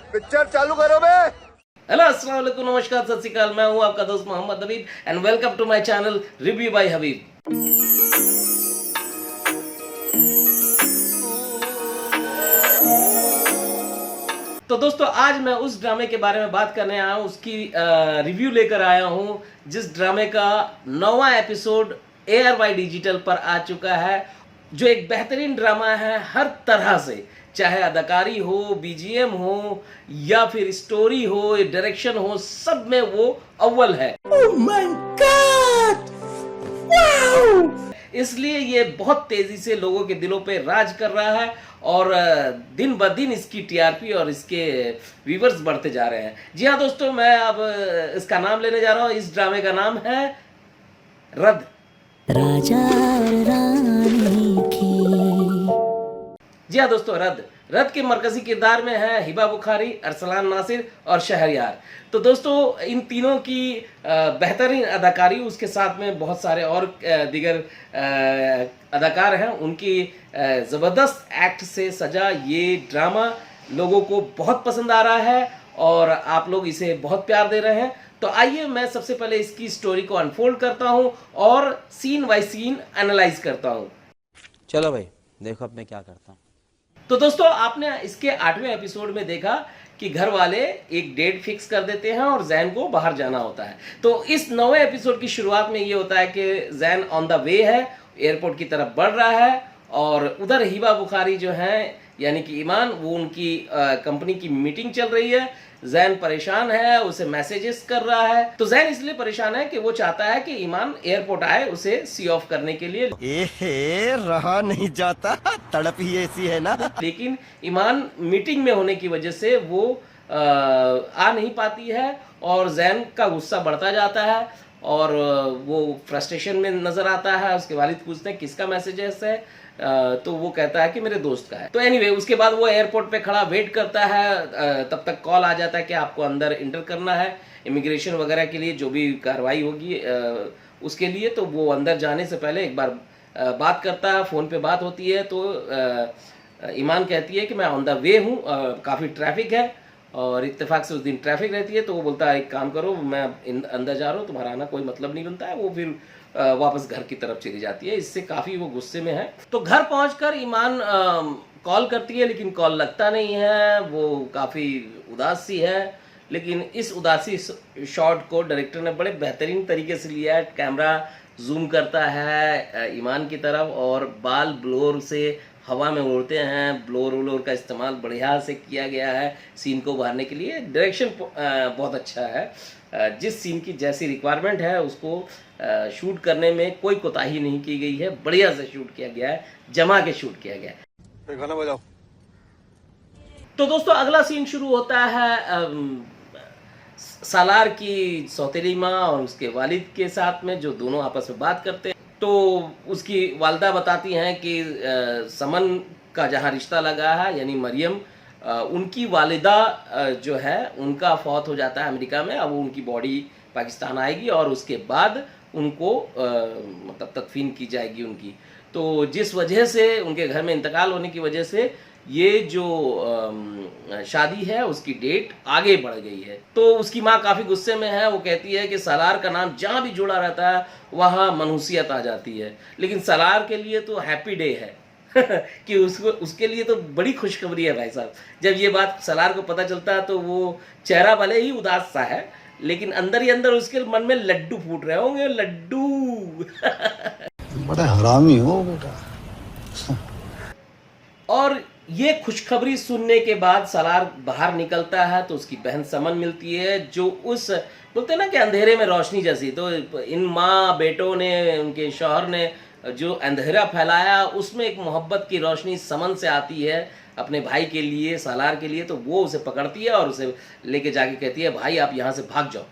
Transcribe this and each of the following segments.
Picture चालू करो बे। Hello अस्सलाम वालेकुम, नमस्कार, सत श्री अकाल। मैं हूं आपका दोस्त Mohammad Habib and welcome to my channel review by Habib. तो दोस्तों, आज मैं उस ड्रामे के बारे में बात करने आया हूं, उसकी रिव्यू लेकर आया हूं, जिस ड्रामे का 9वां एपिसोड ARY डिजिटल पर आ चुका है, जो एक बेहतरीन ड्रामा है हर तरह से, चाहे अदाकारी हो, BGM हो या फिर स्टोरी हो, डायरेक्शन हो, सब में वो अव्वल है। Oh my God! Wow! इसलिए ये बहुत तेजी से लोगों के दिलों पे राज कर रहा है और दिन ब दिन इसकी TRP और इसके व्यूवर्स बढ़ते जा रहे हैं। जी हाँ दोस्तों, मैं अब इसका नाम लेने जा रहा हूँ। इस ड्रामे का नाम है रद। राजा और रानी की। जी हाँ दोस्तों, रद के मरकजी किरदार में है हिबा बुखारी, अरसलान नासिर और शहरयार। तो दोस्तों, इन तीनों की बेहतरीन अदाकारी, उसके साथ में बहुत सारे और दीगर अदाकार हैं, उनकी ज़बरदस्त एक्ट से सजा ये ड्रामा लोगों को बहुत पसंद आ रहा है और आप लोग इसे बहुत प्यार दे रहे हैं। तो आइए मैं सबसे पहले इसकी स्टोरी को अनफोल्ड करता हूं और सीन बाय सीन एनालाइज करता हूं। चलो भाई, देखो अब मैं क्या करता हूँ। तो दोस्तों, आपने इसके 8वें एपिसोड में देखा कि घर वाले एक डेट फिक्स कर देते हैं और जैन को बाहर जाना होता है। तो इस 9वें एपिसोड की शुरुआत में ये होता है कि जैन ऑन द वे है, एयरपोर्ट की तरफ बढ़ रहा है और उधर हिबा बुखारी जो है यानी कि ईमान, वो उनकी कंपनी की मीटिंग चल रही है। जैन परेशान है, उसे मैसेजेस कर रहा है। तो जैन इसलिए परेशान है कि वो चाहता है कि ईमान एयरपोर्ट आए उसे सी ऑफ करने के लिए। रहा नहीं जाता, तड़प ही ऐसी है ना। लेकिन ईमान मीटिंग में होने की वजह से वो आ नहीं पाती है और जैन का गुस्सा बढ़ता जाता है और वो फ्रस्ट्रेशन में नजर आता है। उसके वालिद पूछते हैं किसका मैसेजेस है, तो वो कहता है कि मेरे दोस्त का है। तो एनीवे, उसके बाद वो एयरपोर्ट पे खड़ा वेट करता है। तब तक कॉल आ जाता है कि आपको अंदर इंटर करना है इमिग्रेशन वगैरह के लिए, जो भी कार्रवाई होगी उसके लिए। तो वो अंदर जाने से पहले एक बार बात करता है, फ़ोन पे बात होती है। तो ईमान कहती है कि मैं ऑन द वे हूँ, काफ़ी ट्रैफिक है और इत्तेफाक से उस दिन ट्रैफिक रहती है। तो वो बोलता है एक काम करो, मैं अंदर जा रहा हूँ, तुम्हारा आना कोई मतलब नहीं बनता है। वो फिर वापस घर की तरफ चली जाती है। इससे काफ़ी वो गुस्से में है। तो घर पहुंचकर ईमान कॉल करती है, लेकिन कॉल लगता नहीं है। वो काफ़ी उदास सी है, लेकिन इस उदासी शॉट को डायरेक्टर ने बड़े बेहतरीन तरीके से लिया है। कैमरा जूम करता है ईमान की तरफ और बाल ब्लोर से हवा में उड़ते हैं। ब्लोर व्लोर का इस्तेमाल बढ़िया से किया गया है सीन को उभारने के लिए। डायरेक्शन बहुत अच्छा है। जिस सीन की जैसी रिक्वायरमेंट है उसको शूट करने में कोई कोताही नहीं की गई है। बढ़िया से शूट किया गया है, जमा के शूट किया गया है। गाना बजाओ। तो दोस्तों, अगला सीन शुरू होता है सालार की सौतेली माँ और उसके वालिद के साथ में, जो दोनों आपस में बात करते हैं। तो उसकी वालदा बताती हैं कि समन का जहाँ रिश्ता लगा है यानी मरियम, उनकी वालिदा जो है उनका फौत हो जाता है अमेरिका में। अब उनकी बॉडी पाकिस्तान आएगी और उसके बाद उनको मतलब तदफीन की जाएगी उनकी। तो जिस वजह से उनके घर में इंतकाल होने की वजह से ये जो शादी है उसकी डेट आगे बढ़ गई है। तो उसकी माँ काफ़ी गुस्से में है। वो कहती है कि सालार का नाम जहाँ भी जुड़ा रहता है वहाँ मनहूसियत आ जाती है, लेकिन सालार के लिए तो हैप्पी डे है कि उसके लिए तो बड़ी खुशखबरी है भाई साहब। जब ये बात सलार को पता चलता है तो वो चेहरा भले ही उदास सा है, लेकिन अंदर ही अंदर उसके मन में लड्डू फूट रहे होंगे, लड्डू। बड़ा हरामी हो बेटा। और ये खुशखबरी सुनने के बाद सलार बाहर निकलता है तो उसकी बहन समन मिलती है, जो उस बोलते हैं ना कि अंधेरे में रोशनी जैसी। तो इन माँ बेटों ने, उनके शौहर ने जो अंधेरा फैलाया, उसमें एक मोहब्बत की रोशनी समन से आती है अपने भाई के लिए, सालार के लिए। तो वो उसे पकड़ती है और उसे लेके जाके कहती है भाई आप यहाँ से भाग जाओ।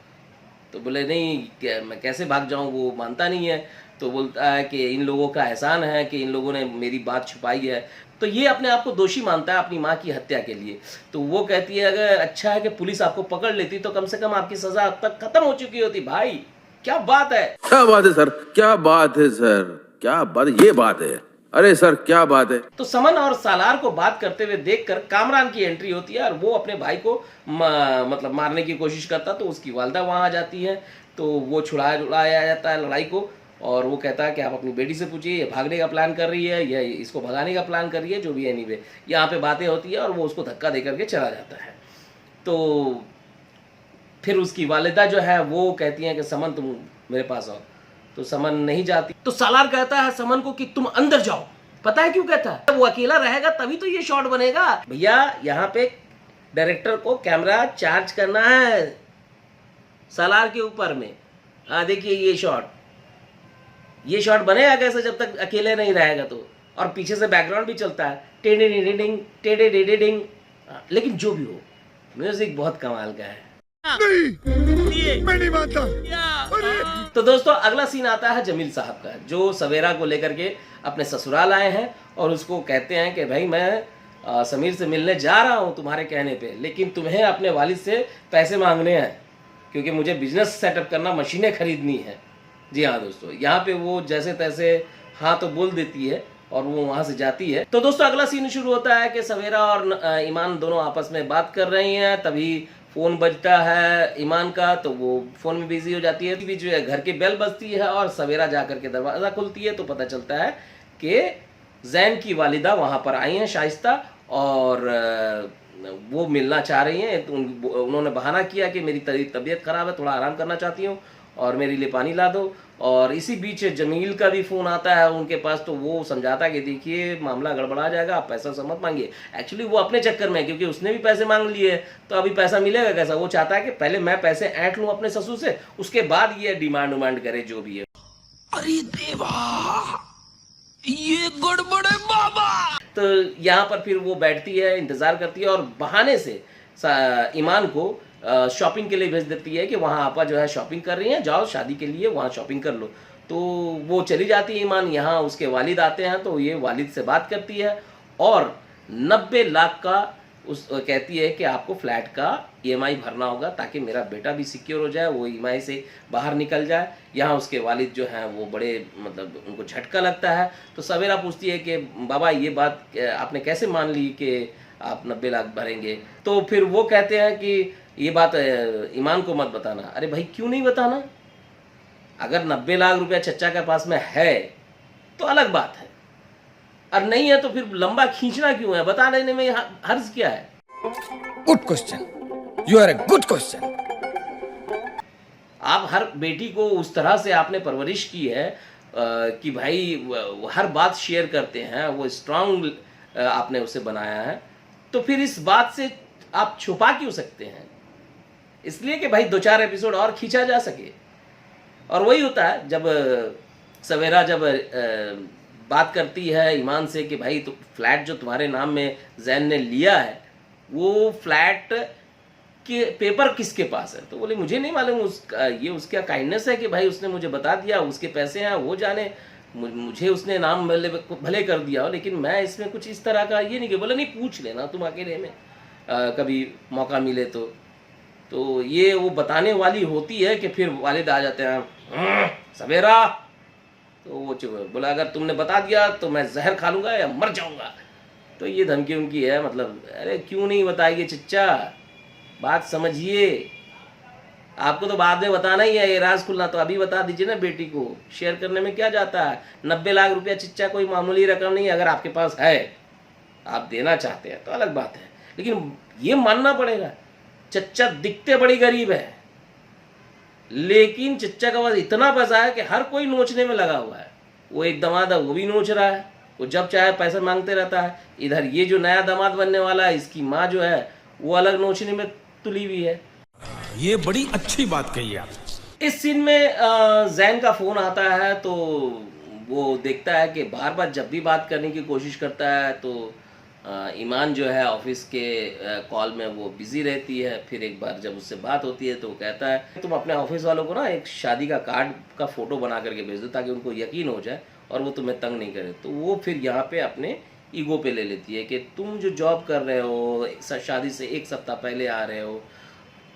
तो बोले नहीं, मैं कैसे भाग जाऊँ, वो मानता नहीं है। तो बोलता है कि इन लोगों का एहसान है कि इन लोगों ने मेरी बात छुपाई है। तो ये अपने आप को दोषी मानता है अपनी माँ की हत्या के लिए। तो वो कहती है अगर अच्छा है कि पुलिस आपको पकड़ लेती तो कम से कम आपकी सजा अब तक खत्म हो चुकी होती। भाई क्या बात है, क्या बात है सर, क्या बात है सर, क्या बात, ये बात है। अरे सर क्या बात है। तो समन और सालार को बात करते हुए देखकर कामरान की एंट्री होती है और वो अपने भाई को मतलब मारने की कोशिश करता, तो उसकी वालदा वहां आ जाती है, तो वो छुड़ाया जाता है लड़ाई को, और वो कहता है कि आप अपनी बेटी से पूछिए, ये भागने का प्लान कर रही है या इसको भगाने का प्लान कर रही है, जो भी एनीवे यहाँ पे बातें होती है, और वो उसको धक्का दे करके चला जाता है। तो फिर उसकी वालिदा जो है वो कहती है कि समन तुम मेरे पास आओ, तो समन नहीं जाती। तो सालार कहता है समन को कि तुम अंदर जाओ। पता है क्यों कहता है? वो अकेला रहेगा तभी तो ये शॉट बनेगा। भैया यहाँ पे डायरेक्टर को कैमरा चार्ज करना है सालार के ऊपर में। देखिए ये शॉट बनेगा कैसे जब तक अकेले नहीं रहेगा तो, और पीछे से बैकग्राउंड भी चलता है टेढ़े टेढ़े, लेकिन जो भी हो म्यूजिक बहुत कमाल का है। नहीं, मैं नहीं मानता। तो दोस्तों अगला सीन आता है जमील साहब का, जो सवेरा को लेकर के अपने ससुराल आए हैं और उसको कहते हैं कि भाई मैं समीर से मिलने जा रहा हूं तुम्हारे कहने पे, लेकिन तुम्हें अपने वालिद से पैसे मांगने हैं क्योंकि मुझे बिजनेस सेटअप करना, मशीनें खरीदनी है। जी हाँ दोस्तों, यहाँ पे वो जैसे तैसे हाँ तो बोल देती है और वो वहां से जाती है। तो दोस्तों अगला सीन शुरू होता है कि सवेरा और ईमान दोनों आपस में बात कर रही हैं, तभी फोन बजता है ईमान का, तो वो फोन में बिजी हो जाती है। बीच में घर की बेल बजती है और सवेरा जाकर के दरवाजा खुलती है, तो पता चलता है कि जैन की वालिदा वहां पर आई हैं शाइस्ता, और वो मिलना चाह रही हैं। तो उन्होंने बहाना किया कि मेरी तबीयत खराब है, थोड़ा आराम करना चाहती हूँ और मेरे लिए पानी ला दो। और इसी बीच जमील का भी फ़ोन आता है उनके पास, तो वो समझाता है कि देखिए मामला गड़बड़ा जाएगा, आप पैसा मत मांगिए। एक्चुअली वो अपने चक्कर में है क्योंकि उसने भी पैसे मांग लिए, तो अभी पैसा मिलेगा कैसा? वो चाहता है कि पहले मैं पैसे ऐंठ लूँ अपने ससुर से, उसके बाद ये डिमांड करे जो भी है। अरे देवा, ये गड़बड़ है बाबा। तो यहाँ पर फिर वो बैठती है, इंतज़ार करती है और बहाने से ईमान को शॉपिंग के लिए भेज देती है कि वहाँ आपा जो है शॉपिंग कर रही हैं, जाओ शादी के लिए वहाँ शॉपिंग कर लो। तो वो चली जाती है ईमान। यहाँ उसके वालिद आते हैं, तो ये वालिद से बात करती है और 90 लाख का कहती है कि आपको फ्लैट का EMI भरना होगा ताकि मेरा बेटा भी सिक्योर हो जाए, वो EMI से बाहर निकल जाए। यहाँ उसके वालिद जो हैं वो बड़े मतलब उनको झटका लगता है। तो सवेरा पूछती है कि बाबा ये बात आपने कैसे मान ली कि आप 90 लाख भरेंगे? तो फिर वो कहते हैं कि ये बात ईमान को मत बताना। अरे भाई क्यों नहीं बताना? अगर 90 लाख रुपया चच्चा के पास में है तो अलग बात है, और नहीं है तो फिर लंबा खींचना क्यों है? बता देने में हर्ज क्या है? Good question, you are a good question. आप हर बेटी को उस तरह से आपने परवरिश की है कि भाई हर बात शेयर करते हैं, वो स्ट्रांग आपने उसे बनाया है, तो फिर इस बात से आप छुपा क्यों सकते हैं? इसलिए कि भाई 2-4 एपिसोड और खींचा जा सके। और वही होता है जब सवेरा जब बात करती है ईमान से कि भाई तो फ्लैट जो तुम्हारे नाम में जैन ने लिया है, वो फ्लैट के पेपर किसके पास है? तो बोले मुझे नहीं मालूम, ये उसका काइंडनेस है कि भाई उसने मुझे बता दिया, उसके पैसे हैं, वो जाने, मुझे उसने नाम भले कर दिया हो, लेकिन मैं इसमें कुछ इस तरह का ये नहीं कि बोले नहीं पूछ लेना तुम अकेले में कभी मौका मिले तो ये वो बताने वाली होती है कि फिर वालिद आ जाते हैं सवेरा, तो वो बोला अगर तुमने बता दिया तो मैं जहर खा लूँगा या मर जाऊँगा। तो ये धमकी उनकी है, मतलब अरे क्यों नहीं बताइए चच्चा, बात समझिए, आपको तो बाद में बताना ही है, ये राज खुलना तो अभी बता दीजिए ना बेटी को, शेयर करने में क्या जाता है? 90 लाख रुपया चच्चा कोई मामूली रकम नहीं है। अगर आपके पास है, आप देना चाहते हैं तो अलग बात है, लेकिन ये मानना पड़ेगा चच्चा दिखते बड़ी गरीब है, लेकिन चच्चा का पास इतना पैसा है कि हर कोई नोचने में लगा हुआ है। वो एक दामाद है, वो भी नोच रहा है, वो जब चाहे पैसा मांगते रहता है। इधर ये जो नया दामाद बनने वाला है, इसकी माँ जो है वो अलग नोचने में तुली हुई है। ये बड़ी अच्छी बात कही आप। इस सीन में जैन का फोन आता है, तो वो देखता है कि बार बार जब भी बात करने की कोशिश करता है तो ईमान जो है ऑफिस के कॉल में वो बिजी रहती है। फिर एक बार जब उससे बात होती है तो वो कहता है तुम अपने ऑफिस वालों को ना एक शादी का कार्ड का फोटो बना करके भेज दो ताकि उनको यकीन हो जाए और वो तुम्हें तंग नहीं करे। तो वो फिर यहाँ पे अपने ईगो पे ले लेती है कि तुम जो जॉब कर रहे हो, शादी से 1 सप्ताह पहले आ रहे हो,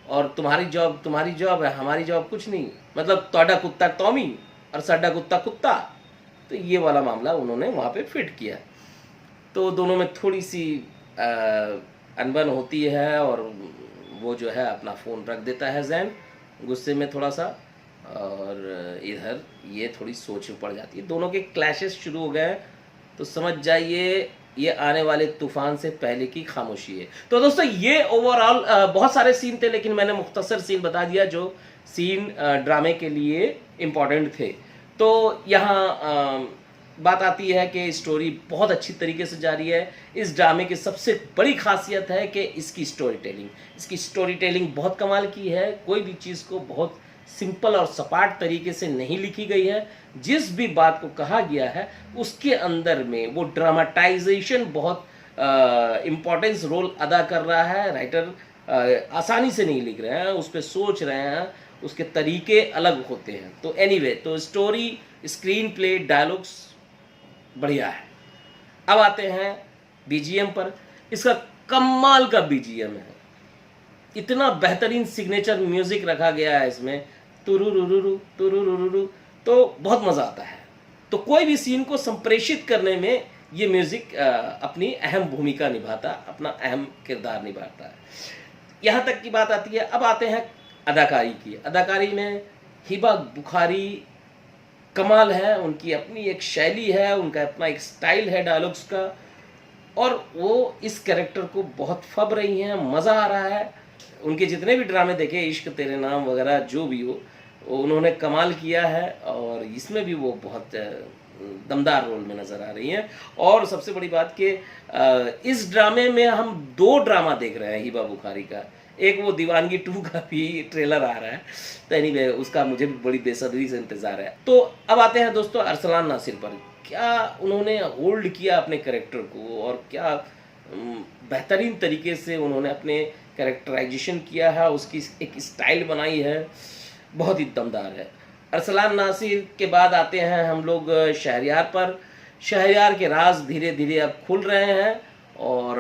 और तुम्हारी जॉब है, हमारी जॉब कुछ नहीं। मतलब तोड़ा कुत्ता टॉमी और साडा कुत्ता कुत्ता, तो ये वाला मामला उन्होंने वहाँ पे फिट किया। तो दोनों में थोड़ी सी अनबन होती है और वो जो है अपना फ़ोन रख देता है जैन गुस्से में थोड़ा सा, और इधर ये थोड़ी सोच में पड़ जाती है। दोनों के क्लैशेस शुरू हो गए, तो समझ जाइए ये आने वाले तूफान से पहले की खामोशी है। तो दोस्तों ये ओवरऑल बहुत सारे सीन थे, लेकिन मैंने मुख्तसर सीन बता दिया जो सीन ड्रामे के लिए इम्पॉर्टेंट थे। तो यहाँ बात आती है कि स्टोरी बहुत अच्छी तरीके से जा रही है। इस ड्रामे की सबसे बड़ी खासियत है कि इसकी स्टोरी टेलिंग बहुत कमाल की है। कोई भी चीज़ को बहुत सिंपल और सपाट तरीके से नहीं लिखी गई है। जिस भी बात को कहा गया है उसके अंदर में वो ड्रामाटाइजेशन बहुत इम्पोर्टेंस रोल अदा कर रहा है। राइटर आसानी से नहीं लिख रहे हैं, उस पर सोच रहे हैं, उसके तरीके अलग होते हैं। तो एनीवे, तो स्टोरी, स्क्रीन प्ले, डायलॉग्स बढ़िया है। अब आते हैं बीजीएम पर। इसका कमाल का बीजीएम है, इतना बेहतरीन सिग्नेचर म्यूजिक रखा गया है इसमें, तुरुरुरुरु तुरुरुरुरु, तो बहुत मज़ा आता है। तो कोई भी सीन को संप्रेषित करने में ये म्यूज़िक अपनी अहम भूमिका निभाता, अपना अहम किरदार निभाता है। यहाँ तक की बात आती है। अब आते हैं अदाकारी की। अदाकारी में हिबा बुखारी कमाल है, उनकी अपनी एक शैली है, उनका अपना एक स्टाइल है डायलॉग्स का, और वो इस कैरेक्टर को बहुत फब रही हैं, मज़ा आ रहा है। उनके जितने भी ड्रामे देखे, इश्क तेरे नाम वगैरह जो भी हो, उन्होंने कमाल किया है, और इसमें भी वो बहुत दमदार रोल में नज़र आ रही हैं। और सबसे बड़ी बात कि इस ड्रामे में हम 2 ड्रामा देख रहे हैं हिबा बुखारी का। एक वो दीवानगी 2 का भी ट्रेलर आ रहा है, तो एनीवे उसका मुझे भी बड़ी बेसब्री से इंतज़ार है। तो अब आते हैं दोस्तों अरसलान नासिर पर। क्या उन्होंने होल्ड किया अपने कैरेक्टर को, और क्या बेहतरीन तरीके से उन्होंने अपने कैरेक्टराइजेशन किया है, उसकी एक स्टाइल बनाई है, बहुत ही दमदार है। अरसलान नासिर के बाद आते हैं हम लोग शहरयार पर। शहरयार के राज धीरे धीरे अब खुल रहे हैं, और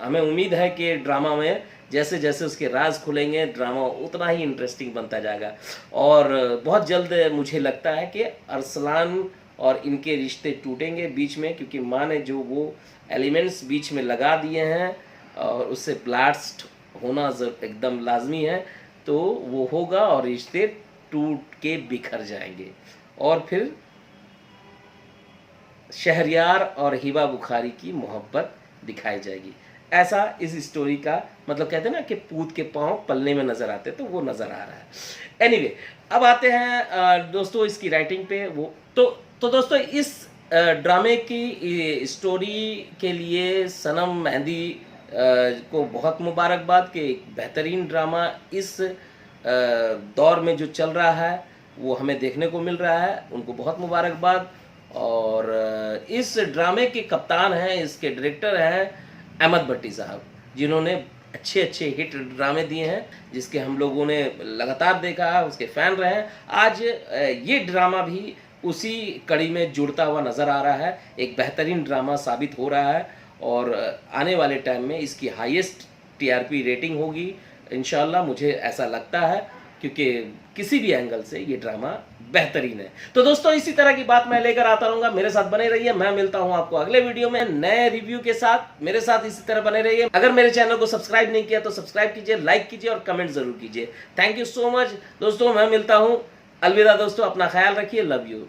हमें उम्मीद है कि ड्रामा में जैसे जैसे उसके राज खुलेंगे, ड्रामा उतना ही इंटरेस्टिंग बनता जाएगा। और बहुत जल्द मुझे लगता है कि अरसलान और इनके रिश्ते टूटेंगे बीच में, क्योंकि माँ ने जो वो एलिमेंट्स बीच में लगा दिए हैं, और उससे ब्लास्ट होना एकदम लाजमी है, तो वो होगा और रिश्ते टूट के बिखर जाएंगे, और फिर शहरयार और हिबा बुखारी की मोहब्बत दिखाई जाएगी। ऐसा इस स्टोरी का मतलब, कहते हैं ना कि पूत के पाँव पलने में नज़र आते, तो वो नज़र आ रहा है। एनीवे, अब आते हैं दोस्तों इसकी राइटिंग पे। वो तो दोस्तों इस ड्रामे की स्टोरी के लिए सनम मेहंदी को बहुत मुबारकबाद कि एक बेहतरीन ड्रामा इस दौर में जो चल रहा है वो हमें देखने को मिल रहा है। उनको बहुत मुबारकबाद। और इस ड्रामे के कप्तान हैं, इसके डायरेक्टर हैं अहमद भट्टी साहब, जिन्होंने अच्छे अच्छे हिट ड्रामे दिए हैं, जिसके हम लोगों ने लगातार देखा, उसके फ़ैन रहे हैं। आज ये ड्रामा भी उसी कड़ी में जुड़ता हुआ नज़र आ रहा है, एक बेहतरीन ड्रामा साबित हो रहा है, और आने वाले टाइम में इसकी हाईएस्ट टीआरपी रेटिंग होगी इंशाल्लाह, मुझे ऐसा लगता है, क्योंकि किसी भी एंगल से ये ड्रामा बेहतरीन है। तो दोस्तों इसी तरह की बात मैं लेकर आता रहूँगा, मेरे साथ बने रहिए। मैं मिलता हूँ आपको अगले वीडियो में नए रिव्यू के साथ। मेरे साथ इसी तरह बने रहिए। अगर मेरे चैनल को सब्सक्राइब नहीं किया तो सब्सक्राइब कीजिए, लाइक कीजिए और कमेंट जरूर कीजिए। थैंक यू सो मच दोस्तों, मैं मिलता हूँ। अलविदा दोस्तों, अपना ख्याल रखिए, लव यू।